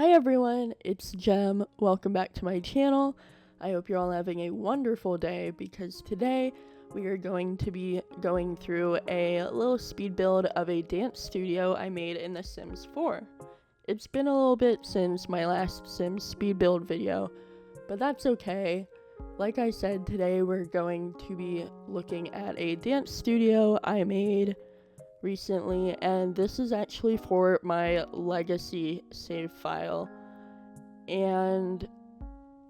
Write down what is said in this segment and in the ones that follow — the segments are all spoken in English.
Hi everyone, it's Jem. Welcome back to my channel. I hope you're all having a wonderful day because today we are going to be going through a little speed build of a dance studio I made in The Sims 4. It's been a little bit since my last Sims speed build video, but that's okay. Like I said, today we're going to be looking at a dance studio I made recently, and this is actually for my legacy save file, and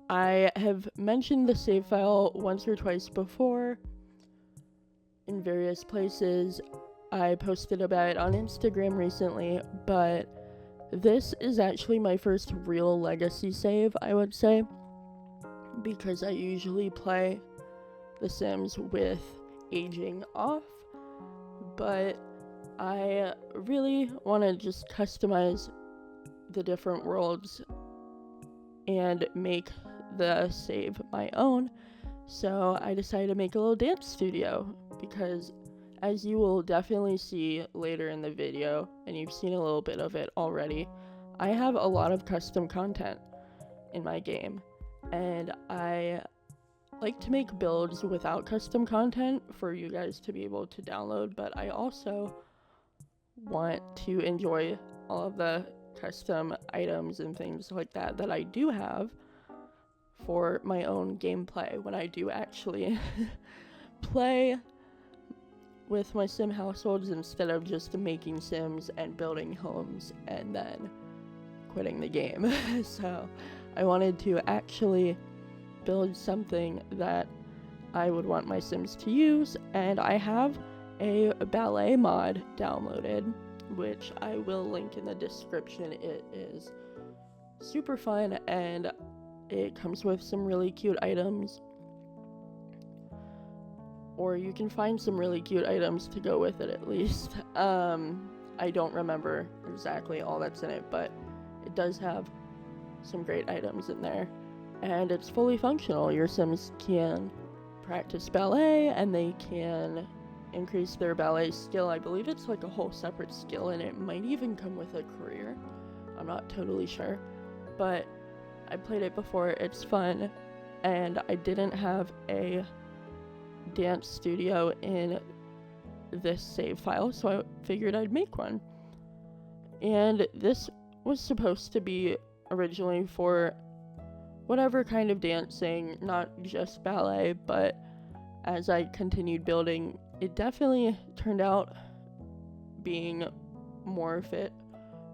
I have mentioned the save file once or twice before in various places. I posted about it on Instagram recently, but this is actually my first real legacy save, I would say, because I usually play The Sims with aging off, but I really want to just customize the different worlds and make the save my own, so I decided to make a little dance studio because, as you will definitely see later in the video, and you've seen a little bit of it already, I have a lot of custom content in my game, and I like to make builds without custom content for you guys to be able to download, but I also want to enjoy all of the custom items and things like that I do have for my own gameplay when I do actually play with my sim households instead of just making sims and building homes and then quitting the game. So I wanted to actually build something that I would want my sims to use, and I have a ballet mod downloaded, which I will link in the description. It is super fun and it comes with some really cute items, or you can find some really cute items to go with it at least. I don't remember exactly all that's in it, but it does have some great items in there, and it's fully functional. Your sims can practice ballet and they can increase their ballet skill. I believe it's like a whole separate skill, and it might even come with a career. I'm not totally sure, but I played it before. It's fun, and I didn't have a dance studio in this save file, so I figured I'd make one. And this was supposed to be originally for whatever kind of dancing, not just ballet, but as I continued building, it definitely turned out being more fit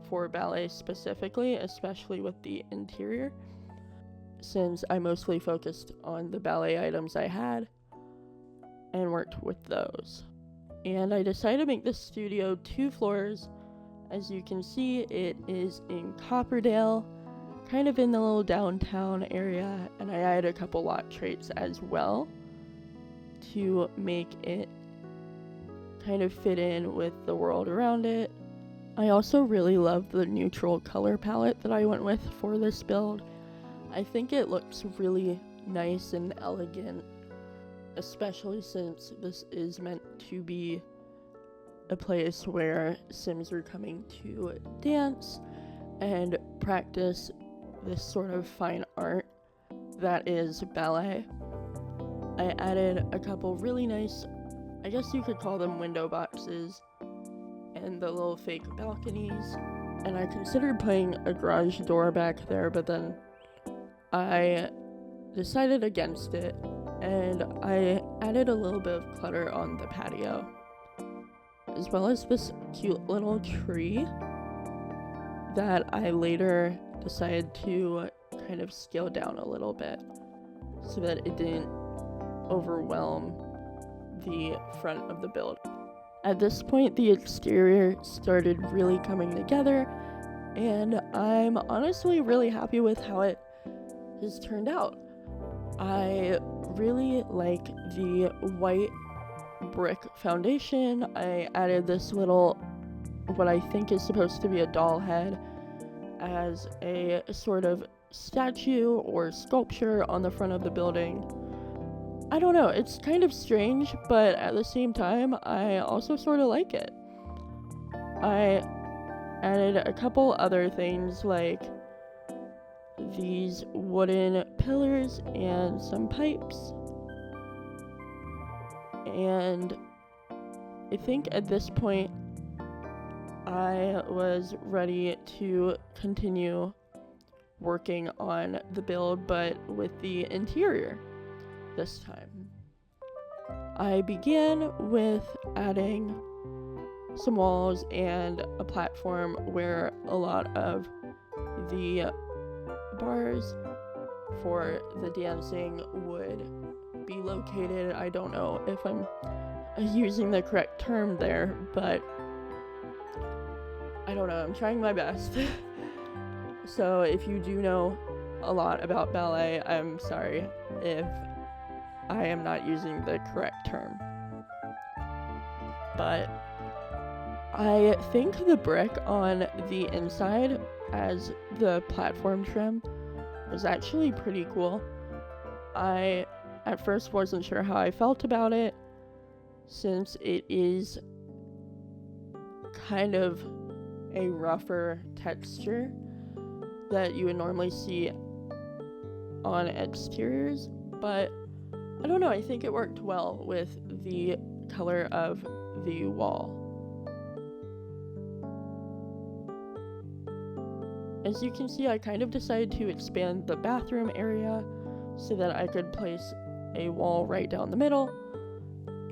for ballet specifically, especially with the interior, since I mostly focused on the ballet items I had and worked with those. And I decided to make this studio 2 floors. As you can see, it is in Copperdale, kind of in the little downtown area, and I added a couple lot traits as well to make it kind of fit in with the world around it. I also really love the neutral color palette that I went with for this build. I think it looks really nice and elegant, especially since this is meant to be a place where sims are coming to dance and practice this sort of fine art that is ballet. I added a couple really nice, I guess you could call them window boxes, and the little fake balconies, and I considered putting a garage door back there, but then I decided against it, and I added a little bit of clutter on the patio, as well as this cute little tree that I later decided to kind of scale down a little bit so that it didn't overwhelm the front of the build. At this point, the exterior started really coming together, and I'm honestly really happy with how it has turned out. I really like the white brick foundation. I added this little, what I think is supposed to be a doll head, as a sort of statue or sculpture on the front of the building. I don't know, it's kind of strange, but at the same time, I also sort of like it. I added a couple other things like these wooden pillars and some pipes. And I think at this point I was ready to continue working on the build, but with the interior this time. I began with adding some walls and a platform where a lot of the bars for the dancing would be located. I don't know if I'm using the correct term there, but I don't know, I'm trying my best. So if you do know a lot about ballet, I'm sorry if I am not using the correct term. But I think the brick on the inside as the platform trim was actually pretty cool. I at first wasn't sure how I felt about it, since it is kind of a rougher texture that you would normally see on exteriors, but I don't know, I think it worked well with the color of the wall. As you can see, I kind of decided to expand the bathroom area so that I could place a wall right down the middle,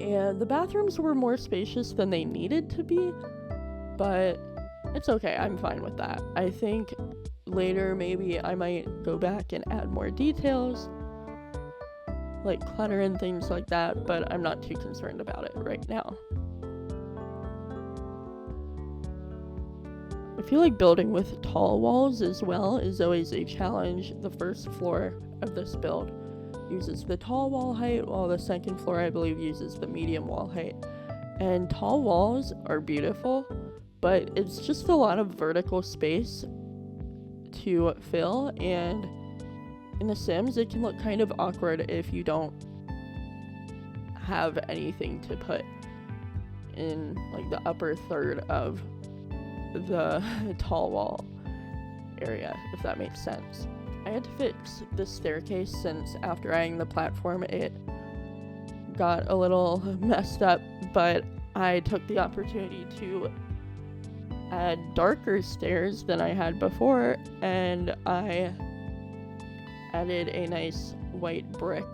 and the bathrooms were more spacious than they needed to be, but it's okay, I'm fine with that. I think later maybe I might go back and add more details, like clutter and things like that, but I'm not too concerned about it right now. I feel like building with tall walls as well is always a challenge. The first floor of this build uses the tall wall height, while the second floor I believe uses the medium wall height. And tall walls are beautiful, but it's just a lot of vertical space to fill, and in The Sims it can look kind of awkward if you don't have anything to put in like the upper third of the tall wall area, if that makes sense. I had to fix the staircase since after adding the platform it got a little messed up, but I took the opportunity to add darker stairs than I had before, and I added a nice white brick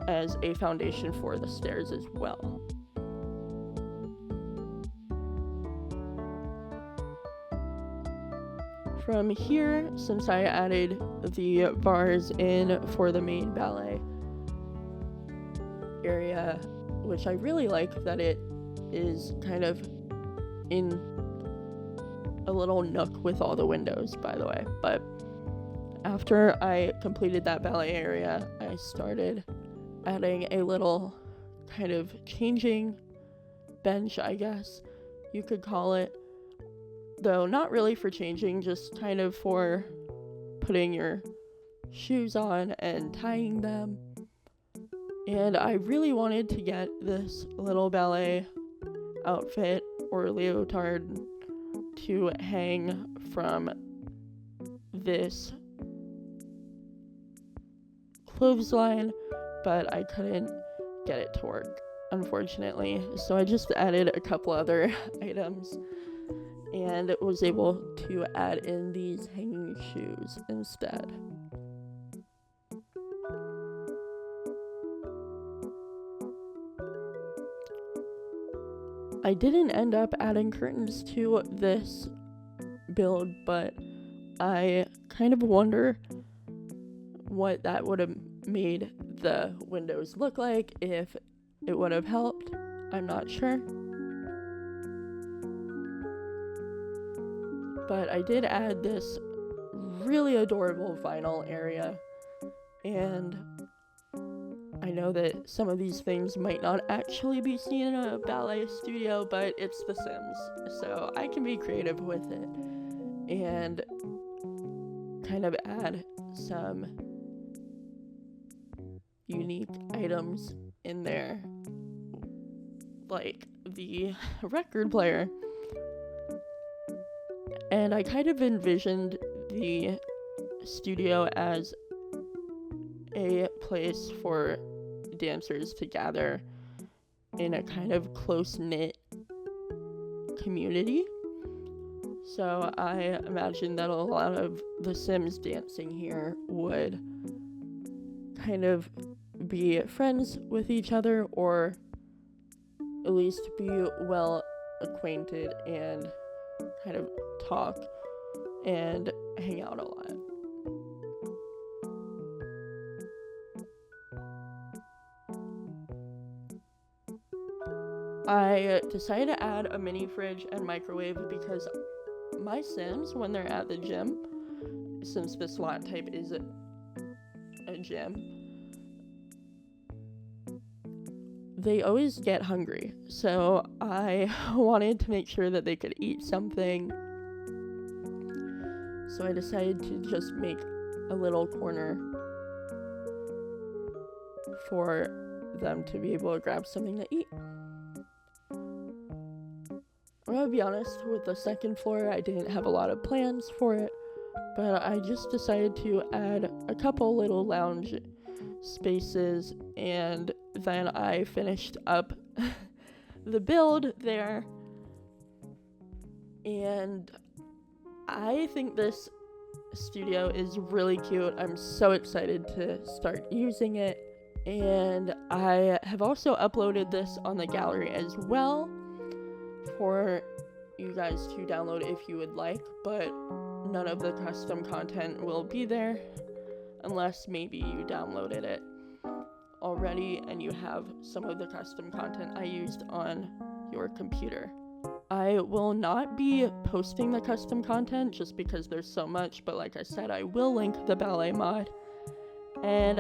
as a foundation for the stairs as well. From here, since I added the bars in for the main ballet area, which I really like that it is kind of in a little nook with all the windows, by the way, but after I completed that ballet area, I started adding a little kind of changing bench, I guess you could call it, though not really for changing, just kind of for putting your shoes on and tying them. And I really wanted to get this little ballet outfit or leotard to hang from this clothesline, but I couldn't get it to work, unfortunately, so I just added a couple other items and was able to add in these hanging shoes instead. I didn't end up adding curtains to this build, but I kind of wonder what that would have made the windows look like, if it would have helped. I'm not sure. But I did add this really adorable vinyl area, and I know that some of these things might not actually be seen in a ballet studio, but it's The Sims, so I can be creative with it and kind of add some unique items in there, like the record player. And I kind of envisioned the studio as a place for dancers to gather in a kind of close-knit community. So I imagine that a lot of the Sims dancing here would kind of be friends with each other, or at least be well acquainted and kind of talk and hang out a lot. I decided to add a mini fridge and microwave because my Sims, when they're at the gym, since this lot type is a gym, they always get hungry. So I wanted to make sure that they could eat something. So I decided to just make a little corner for them to be able to grab something to eat. I'm gonna be honest, with the second floor, I didn't have a lot of plans for it, but I just decided to add a couple little lounge spaces, and then I finished up the build there, and I think this studio is really cute. I'm so excited to start using it, and I have also uploaded this on the gallery as well for you guys to download if you would like, but none of the custom content will be there unless maybe you downloaded it already and you have some of the custom content I used on your computer. I will not be posting the custom content just because there's so much, but like I said, I will link the ballet mod. And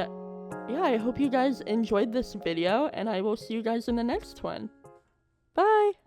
yeah, I hope you guys enjoyed this video, and I will see you guys in the next one. Bye!